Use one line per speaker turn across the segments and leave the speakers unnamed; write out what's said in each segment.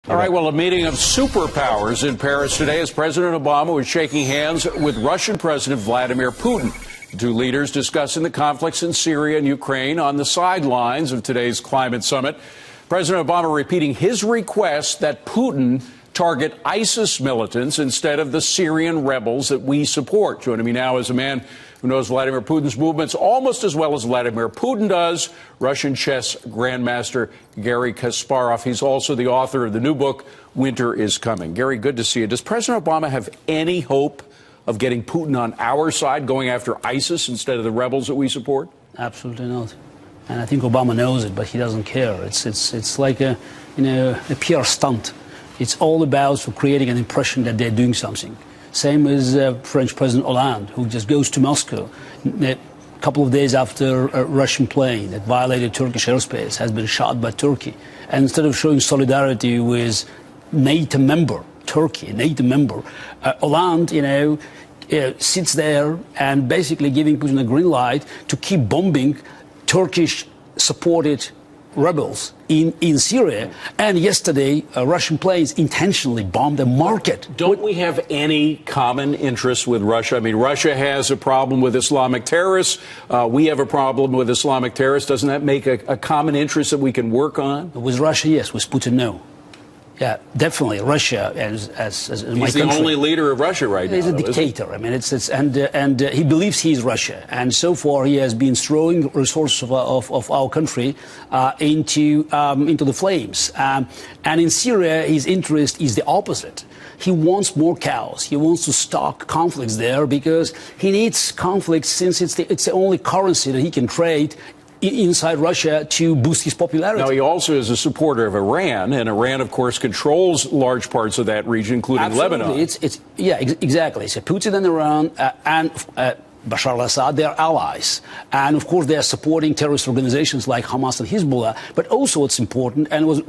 All right, well, a meeting of superpowers in Paris today as President Obama was shaking hands with Russian President Vladimir Putin. The two leaders discussing the conflicts in Syria and Ukraine on the sidelines of today's climate summit. President Obama repeating his request that Putin target ISIS militants instead of the Syrian rebels that we support. Joining me now is a man who knows Vladimir Putin's movements almost as well as Vladimir Putin does, Russian chess grandmaster Garry Kasparov. He's also the author of the new book, Winter is Coming. Garry, good to see you. Does President Obama have any hope of getting Putin on our side, going after ISIS instead of the rebels that we support?
Absolutely not. And I think Obama knows it, but he doesn't care. It's like a PR stunt. It's all about creating an impression that they're doing something. Same as French President Hollande, who just goes to Moscow a couple of days after a Russian plane that violated Turkish airspace has been shot by Turkey. And instead of showing solidarity with NATO member, Turkey, a NATO member, Hollande, sits there and basically giving Putin a green light to keep bombing Turkish-supported rebels in Syria. And yesterday, Russian planes intentionally bombed a market.
Don't we have any common interests with Russia? I mean, Russia has a problem with Islamic terrorists. We have a problem with Islamic terrorists. Doesn't that make a common interest that we can work on?
With Russia, yes. With Putin, no. Yeah, definitely. Russia, as my
He's the only leader of Russia right now.
He's a dictator. I mean, and he believes he's Russia, and so far he has been throwing resources of our country into the flames. And in Syria, his interest is the opposite. He wants more chaos. He wants to stock conflicts there because he needs conflicts since it's the only currency that he can trade inside Russia to boost his popularity.
Now, he also is a supporter of Iran, and Iran, of course, controls large parts of that region, including
Absolutely.
Lebanon.
Yeah, exactly. So Putin and Iran and Bashar al-Assad, they are allies. And, of course, they are supporting terrorist organizations like Hamas and Hezbollah. But also what's important, and was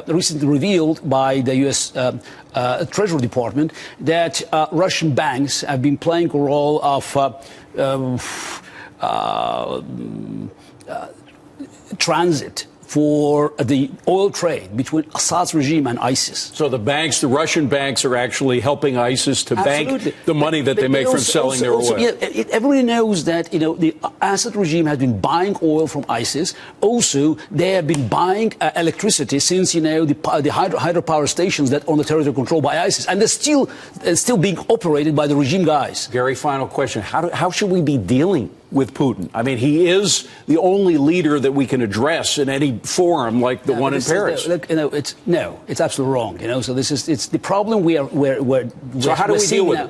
recently revealed by the U.S. Treasury Department, that Russian banks have been playing a role of transit for the oil trade between Assad's regime and ISIS.
So the Russian banks are actually helping ISIS to bank the money that they make from selling their oil.
Yeah, everybody knows that, the Assad regime has been buying oil from ISIS. Also, they have been buying electricity since, the hydropower stations that are on the territory controlled by ISIS. And they're still being operated by the regime guys.
Garry, final question. How should we be dealing with Putin? I mean, he is the only leader that we can address in any forum like the one in Paris.
It's absolutely wrong. So it's the problem
So how do we deal with it?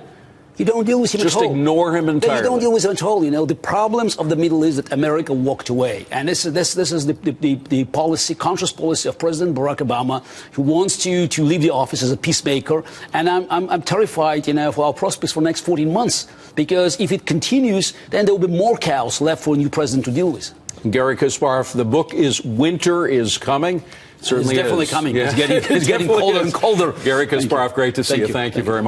You don't deal with him at all.
Just ignore him entirely.
You don't deal with him at all. The problems of the Middle East that America walked away. And this is the policy, conscious policy of President Barack Obama, who wants to leave the office as a peacemaker. And I'm terrified, for our prospects for the next 14 months. Because if it continues, then there will be more chaos left for a new president to deal with.
Garry Kasparov, the book is Winter is Coming.
Certainly
it's
definitely coming.
Yeah.
It's getting colder and colder.
Garry Kasparov, great to see you. Thank you very much.